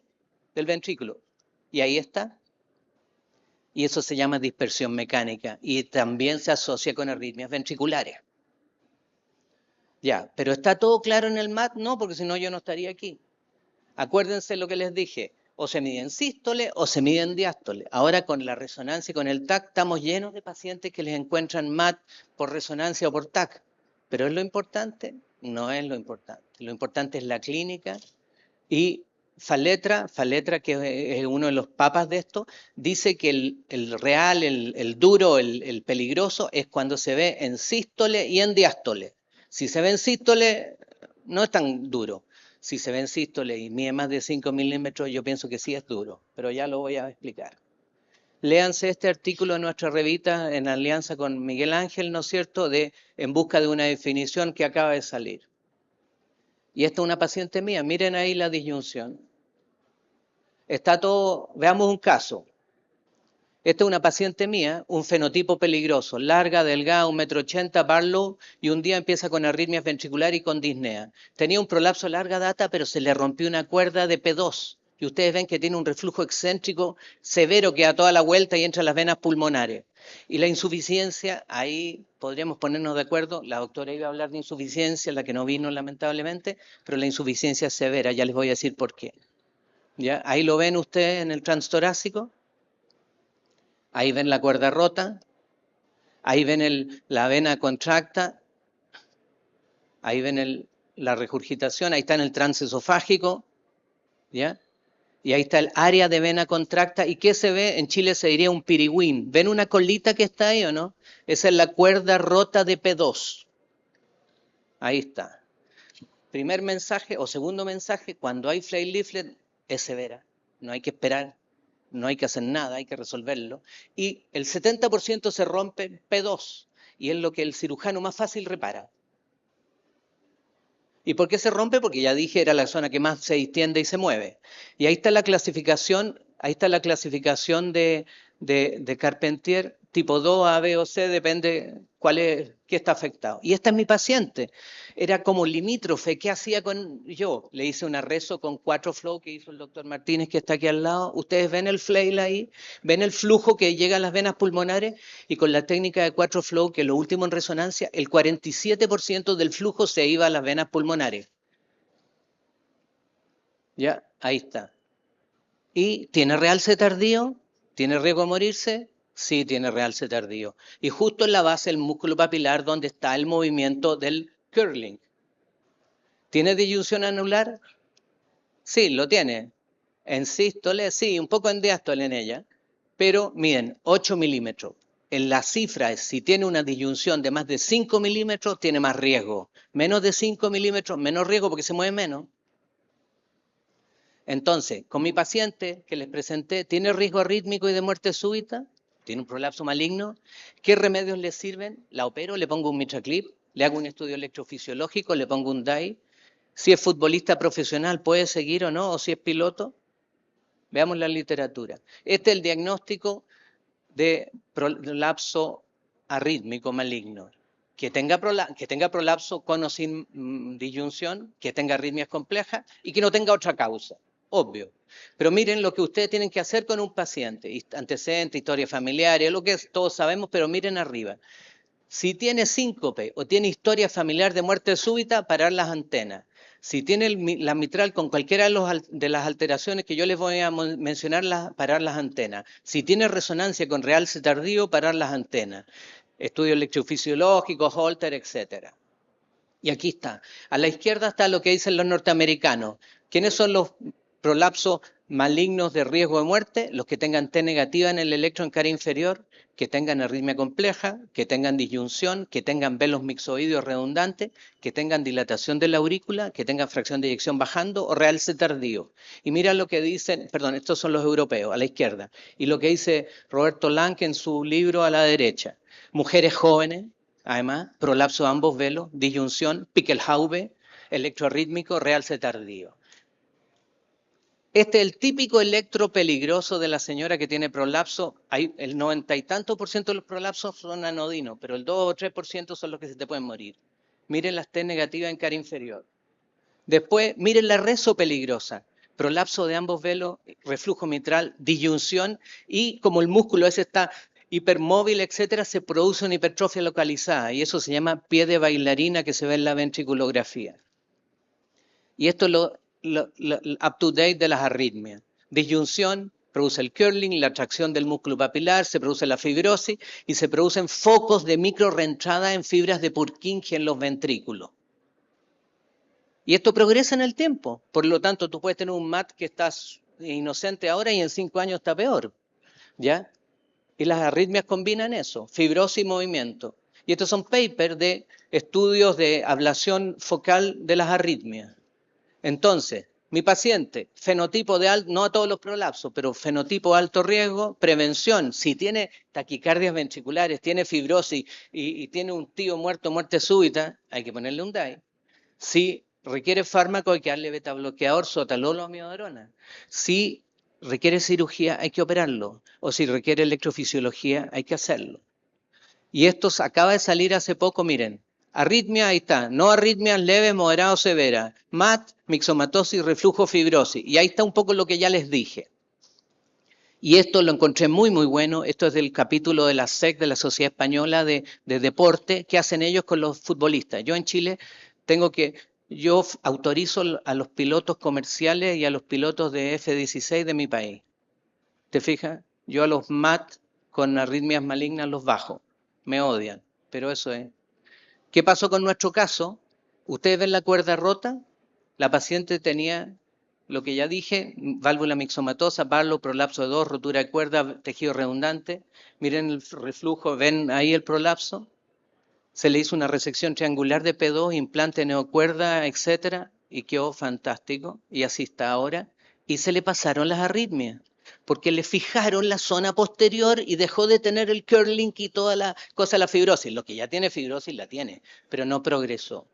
del ventrículo. Y ahí está. Y eso se llama dispersión mecánica. Y también se asocia con arritmias ventriculares. Ya, pero ¿está todo claro en el MAT? No, porque si no yo no estaría aquí. Acuérdense lo que les dije, o se mide en sístole o se mide en diástole. Ahora con la resonancia y con el TAC estamos llenos de pacientes que les encuentran MAT por resonancia o por TAC. ¿Pero es lo importante? No es lo importante. Lo importante es la clínica y Faletra, que es uno de los papas de esto, dice que el real, el duro, el peligroso es cuando se ve en sístole y en diástole. Si se ve en sístole, no es tan duro. Si se ve en sístole y mide más de 5 milímetros, yo pienso que sí es duro, pero ya lo voy a explicar. Léanse este artículo en nuestra revista en alianza con Miguel Ángel, ¿no es cierto?, de En busca de una definición que acaba de salir. Y esta es una paciente mía, miren ahí la disyunción. Está todo, veamos un caso. Esta es una paciente mía, un fenotipo peligroso, larga, delgada, 1,80 m, Barlow, y un día empieza con arritmias ventriculares y con disnea. Tenía un prolapso a larga data, pero se le rompió una cuerda de P2. Y ustedes ven que tiene un reflujo excéntrico severo que da toda la vuelta y entra a las venas pulmonares. Y la insuficiencia, ahí podríamos ponernos de acuerdo, la doctora iba a hablar de insuficiencia, la que no vino lamentablemente, pero la insuficiencia es severa, ya les voy a decir por qué. ¿Ya? Ahí lo ven ustedes en el transtorácico. Ahí ven la cuerda rota, ahí ven la vena contracta, ahí ven la regurgitación, ahí está en el transesofágico, ¿ya? Y ahí está el área de vena contracta. ¿Y qué se ve? En Chile se diría un pirigüín. ¿Ven una colita que está ahí o no? Esa es la cuerda rota de P2. Ahí está. Primer mensaje o segundo mensaje, cuando hay flail leaflet es severa, no hay que esperar. No hay que hacer nada, hay que resolverlo. Y el 70% se rompe P2, y es lo que el cirujano más fácil repara. ¿Y por qué se rompe? Porque ya dije, era la zona que más se distiende y se mueve. Y ahí está la clasificación, de Carpentier tipo 2, A, B o C, depende qué está afectado. Y esta es mi paciente. Era como limítrofe. ¿Qué hacía con yo? Le hice una rezo con 4 flow que hizo el doctor Martínez, que está aquí al lado. Ustedes ven el flail ahí, ven el flujo que llega a las venas pulmonares, y con la técnica de 4 flow, que es lo último en resonancia, el 47% del flujo se iba a las venas pulmonares. Ya, ahí está. ¿Y tiene realce tardío? ¿Tiene riesgo de morirse? Sí, tiene realce tardío. Y justo en la base del músculo papilar donde está el movimiento del curling. ¿Tiene disyunción anular? Sí, lo tiene. En sístole, sí, un poco en diástole en ella. Pero miren, 8 milímetros. En la cifra es, si tiene una disyunción de más de 5 milímetros, tiene más riesgo. Menos de 5 milímetros, menos riesgo porque se mueve menos. Entonces, con mi paciente que les presenté, ¿tiene riesgo arrítmico y de muerte súbita? ¿Tiene un prolapso maligno? ¿Qué remedios le sirven? La opero, le pongo un mitraclip, le hago un estudio electrofisiológico, le pongo un DAI. Si es futbolista profesional, ¿puede seguir o no? ¿O si es piloto? Veamos la literatura. Este es el diagnóstico de prolapso arrítmico maligno. Que tenga prolapso con o sin disyunción, que tenga arritmias complejas y que no tenga otra causa. Obvio. Pero miren lo que ustedes tienen que hacer con un paciente. Antecedentes, historia familiar, es lo que todos sabemos, pero miren arriba. Si tiene síncope o tiene historia familiar de muerte súbita, parar las antenas. Si tiene la mitral con cualquiera de las alteraciones que yo les voy a mencionar, parar las antenas. Si tiene resonancia con realce tardío, parar las antenas. Estudios electrofisiológicos, Holter, etc. Y aquí está. A la izquierda está lo que dicen los norteamericanos. ¿Quiénes son los prolapsos malignos de riesgo de muerte? Los que tengan T negativa en el electro en cara inferior, que tengan arritmia compleja, que tengan disyunción, que tengan velos mixoideos redundantes, que tengan dilatación de la aurícula, que tengan fracción de eyección bajando o realce tardío. Y mira lo que dicen, perdón, estos son los europeos, a la izquierda. Y lo que dice Roberto Lange en su libro a la derecha. Mujeres jóvenes, además, prolapso de ambos velos, disyunción, Pickelhaube, electroarrítmico, realce tardío. Este es el típico electro peligroso de la señora que tiene prolapso. El 90 y tanto por ciento de los prolapsos son anodinos, pero el 2 o 3% son los que se te pueden morir. Miren las T negativas en cara inferior. Después, miren la reso peligrosa. Prolapso de ambos velos, reflujo mitral, disyunción, y como el músculo ese está hipermóvil, etcétera, se produce una hipertrofia localizada, y eso se llama pie de bailarina que se ve en la ventriculografía. Y esto es lo up to date de las arritmias. Disyunción, produce el curling, la atracción del músculo papilar, se produce la fibrosis y se producen focos de microreentrada en fibras de Purkinje en los ventrículos. Y esto progresa en el tiempo. Por lo tanto, tú puedes tener un MAT que estás inocente ahora y en 5 años está peor. ¿Ya? Y las arritmias combinan eso, fibrosis y movimiento. Y estos son papers de estudios de ablación focal de las arritmias. Entonces, mi paciente, fenotipo de alto, no a todos los prolapsos, pero fenotipo de alto riesgo, prevención. Si tiene taquicardias ventriculares, tiene fibrosis y tiene un tío muerto, muerte súbita, hay que ponerle un DAI. Si requiere fármaco, hay que darle betabloqueador, sotalol o amiodarona. Si requiere cirugía, hay que operarlo. O si requiere electrofisiología, hay que hacerlo. Y esto acaba de salir hace poco, miren. Arritmia, ahí está. No arritmias leves, moderadas o severas. MAT, mixomatosis, reflujo, fibrosis. Y ahí está un poco lo que ya les dije. Y esto lo encontré muy, muy bueno. Esto es del capítulo de la SEC, de la Sociedad Española de Deporte, que hacen ellos con los futbolistas. Yo en Chile yo autorizo a los pilotos comerciales y a los pilotos de F-16 de mi país. ¿Te fijas? Yo a los MAT con arritmias malignas los bajo. Me odian, pero eso es. ¿Qué pasó con nuestro caso? ¿Ustedes ven la cuerda rota? La paciente tenía lo que ya dije, válvula mixomatosa, palo, prolapso de 2, rotura de cuerda, tejido redundante. Miren el reflujo, ven ahí el prolapso. Se le hizo una resección triangular de P2, implante neocuerda, etcétera, y quedó fantástico. Y así está ahora. Y se le pasaron las arritmias, porque le fijaron la zona posterior y dejó de tener el curling y toda la cosa de la fibrosis. Lo que ya tiene fibrosis la tiene, pero no progresó.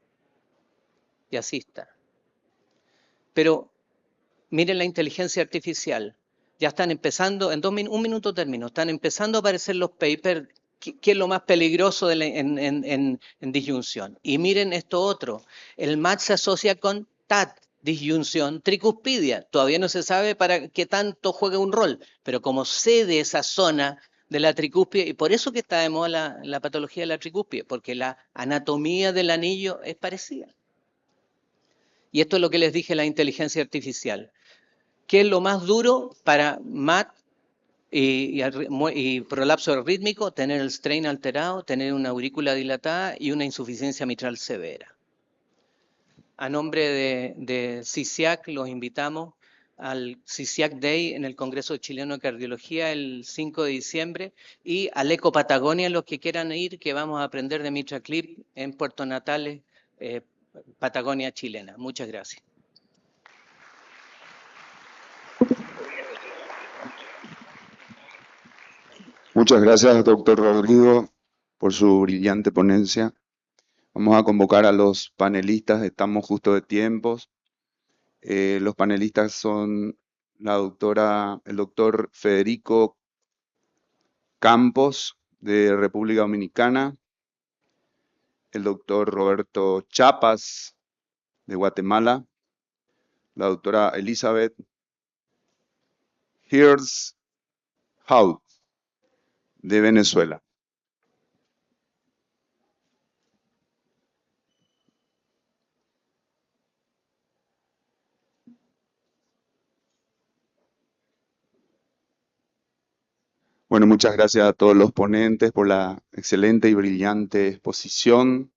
Y así está. Pero miren la inteligencia artificial. Ya están empezando, un minuto termino, están empezando a aparecer los papers, qué es lo más peligroso en disyunción. Y miren esto otro, el MAT se asocia con TAT, disyunción tricuspidia. Todavía no se sabe para qué tanto juega un rol, pero como cede esa zona de la tricuspide, y por eso que está de moda la patología de la tricuspide, porque la anatomía del anillo es parecida. Y esto es lo que les dije, la inteligencia artificial. ¿Qué es lo más duro para MAT y prolapso rítmico? Tener el strain alterado, tener una aurícula dilatada y una insuficiencia mitral severa. A nombre de CISIAC los invitamos al CISIAC Day en el Congreso Chileno de Cardiología el 5 de diciembre y al Eco Patagonia, los que quieran ir, que vamos a aprender de MitraClip en Puerto Natales, Patagonia chilena. Muchas gracias. Muchas gracias, doctor Rodrigo, por su brillante ponencia. Vamos a convocar a los panelistas, estamos justo de tiempos. Los panelistas son el doctor Federico Campos, de República Dominicana, el doctor Roberto Chapas, de Guatemala, la doctora Elizabeth Hirsch-Haut, de Venezuela. Bueno, muchas gracias a todos los ponentes por la excelente y brillante exposición.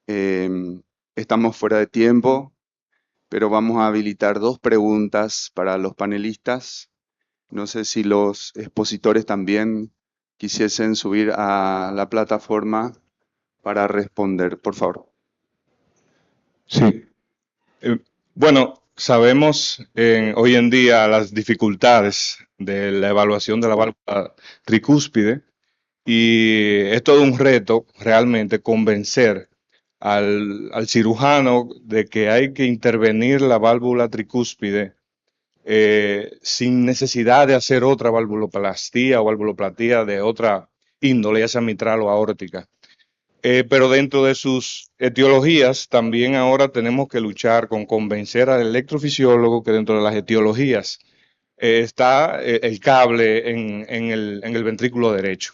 Estamos fuera de tiempo, pero vamos a habilitar 2 preguntas para los panelistas. No sé si los expositores también quisiesen subir a la plataforma para responder, por favor. Sí. Bueno, sabemos hoy en día las dificultades de la evaluación de la válvula tricúspide y es todo un reto realmente convencer al cirujano de que hay que intervenir la válvula tricúspide sin necesidad de hacer otra valvuloplastía o valvuloplastia de otra índole, ya sea mitral o aórtica. Pero dentro de sus etiologías, también ahora tenemos que luchar con convencer al electrofisiólogo que dentro de las etiologías está el cable en el ventrículo derecho.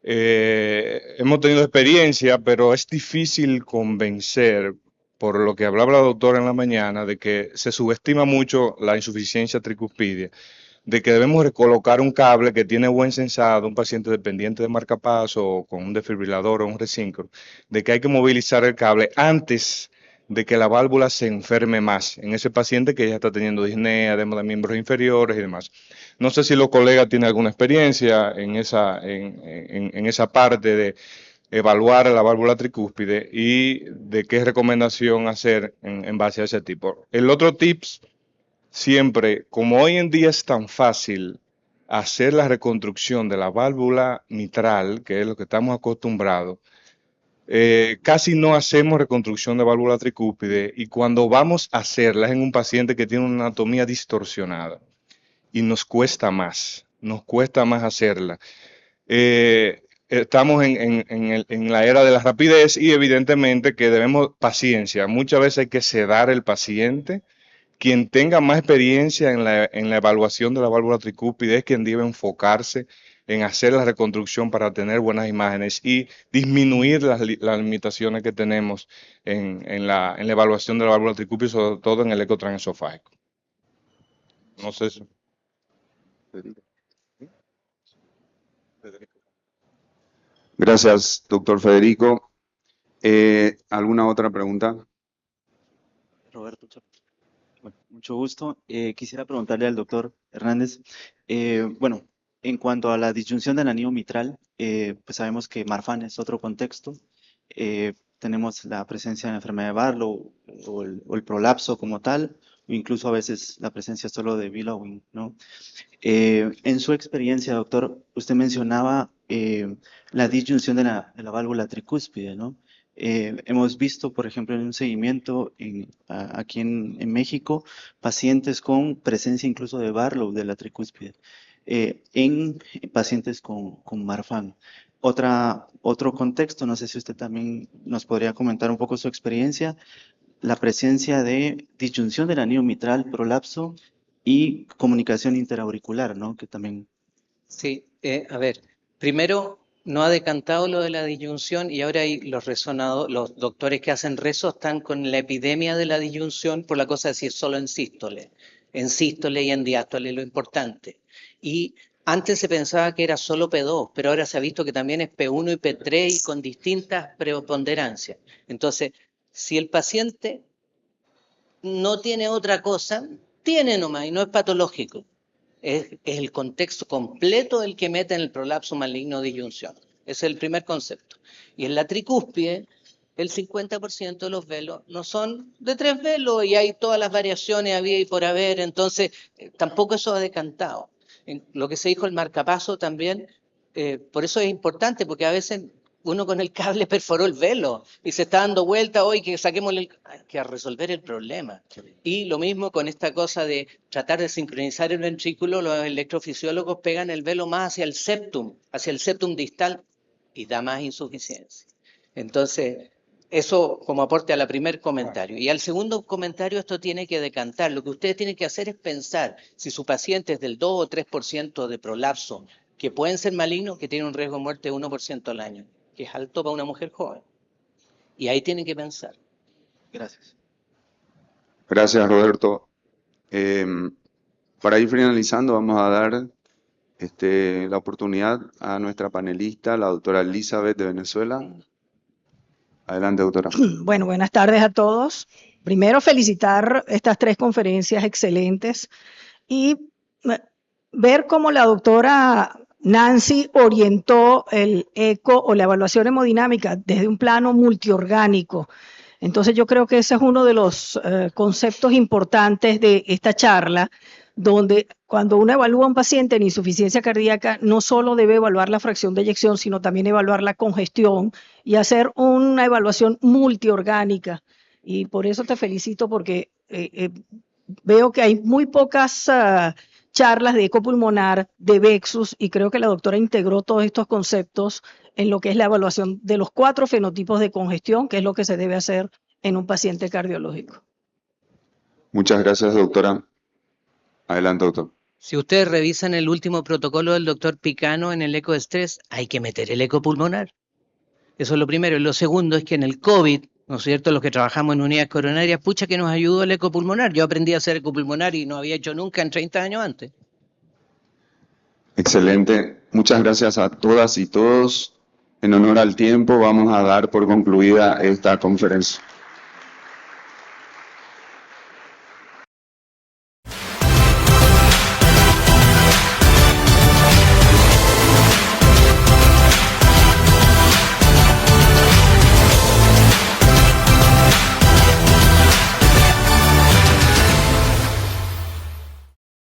Hemos tenido experiencia, pero es difícil convencer, por lo que hablaba la doctora en la mañana, de que se subestima mucho la insuficiencia tricuspidia, de que debemos recolocar un cable que tiene buen sensado, un paciente dependiente de marcapaso o con un desfibrilador o un resíncro, de que hay que movilizar el cable antes de que la válvula se enferme más en ese paciente que ya está teniendo disnea, edema de miembros inferiores y demás. No sé si los colegas tienen alguna experiencia en esa parte de evaluar la válvula tricúspide y de qué recomendación hacer en base a ese tipo. El otro tips, siempre, como hoy en día es tan fácil hacer la reconstrucción de la válvula mitral, que es lo que estamos acostumbrados, casi no hacemos reconstrucción de válvula tricúspide y cuando vamos a hacerla es en un paciente que tiene una anatomía distorsionada y nos cuesta más hacerla. Estamos en la era de la rapidez y evidentemente que debemos paciencia. Muchas veces hay que sedar el paciente. Quien tenga más experiencia en la evaluación de la válvula tricúspide es quien debe enfocarse en hacer la reconstrucción para tener buenas imágenes y disminuir las limitaciones que tenemos en la evaluación de la válvula tricúspide, sobre todo en el eco transesofágico. No sé si... Gracias, doctor Federico. ¿Alguna otra pregunta? Roberto, bueno, mucho gusto. Quisiera preguntarle al doctor Hernández, bueno, en cuanto a la disyunción del anillo mitral, pues sabemos que Marfan es otro contexto. Tenemos la presencia de la enfermedad de Barlow o el prolapso como tal, o incluso a veces la presencia solo de billowing, ¿no? En su experiencia, doctor, usted mencionaba la disyunción de la válvula tricúspide, ¿no? Hemos visto, por ejemplo, en un seguimiento aquí en México, pacientes con presencia incluso de Barlow, de la tricúspide, en pacientes con Marfan. Otro contexto, no sé si usted también nos podría comentar un poco su experiencia, la presencia de disyunción del anillo mitral, prolapso y comunicación interauricular, ¿no? Que también... Sí, a ver, primero no ha decantado lo de la disyunción y ahora hay los doctores que hacen rezo están con la epidemia de la disyunción por la cosa de si es solo en sístole y en diástole lo importante. Y antes se pensaba que era solo P2, pero ahora se ha visto que también es P1 y P3 y con distintas preponderancias. Entonces, si el paciente no tiene otra cosa, tiene nomás y no es patológico. Es el contexto completo el que mete en el prolapso maligno de disyunción. Ese es el primer concepto. Y en la tricúspide, el 50% de los velos no son de 3 velos y hay todas las variaciones había y por haber, entonces tampoco eso ha decantado. En lo que se dijo el marcapaso también, por eso es importante, porque a veces uno con el cable perforó el velo y se está dando vuelta hoy que saquemos hay que resolver el problema. Y lo mismo con esta cosa de tratar de sincronizar el ventrículo, los electrofisiólogos pegan el velo más hacia el septum distal y da más insuficiencia. Entonces, eso como aporte al primer comentario. Y al segundo comentario, esto tiene que decantar. Lo que ustedes tienen que hacer es pensar si su paciente es del 2 o 3% de prolapso, que pueden ser malignos, que tienen un riesgo de muerte de 1% al año, que es alto para una mujer joven. Y ahí tienen que pensar. Gracias. Gracias, Roberto. Para ir finalizando, vamos a dar la oportunidad a nuestra panelista, la doctora Elizabeth de Venezuela. Adelante, doctora. Bueno, buenas tardes a todos. Primero, felicitar estas 3 conferencias excelentes y ver cómo la doctora Nancy orientó el eco o la evaluación hemodinámica desde un plano multiorgánico. Entonces, yo creo que ese es uno de los conceptos importantes de esta charla, donde cuando uno evalúa a un paciente en insuficiencia cardíaca, no solo debe evaluar la fracción de eyección, sino también evaluar la congestión y hacer una evaluación multiorgánica. Y por eso te felicito, porque veo que hay muy pocas charlas de eco pulmonar, de VEXUS, y creo que la doctora integró todos estos conceptos en lo que es la evaluación de los 4 fenotipos de congestión, que es lo que se debe hacer en un paciente cardiológico. Muchas gracias, doctora. Adelante, doctor. Si ustedes revisan el último protocolo del doctor Picano en el eco de estrés, hay que meter el eco pulmonar. Eso es lo primero. Y lo segundo es que en el COVID, ¿no es cierto?, los que trabajamos en unidades coronarias, pucha que nos ayudó el eco pulmonar. Yo aprendí a hacer eco pulmonar y no había hecho nunca en 30 años antes. Excelente. Muchas gracias a todas y todos. En honor al tiempo, vamos a dar por concluida esta conferencia.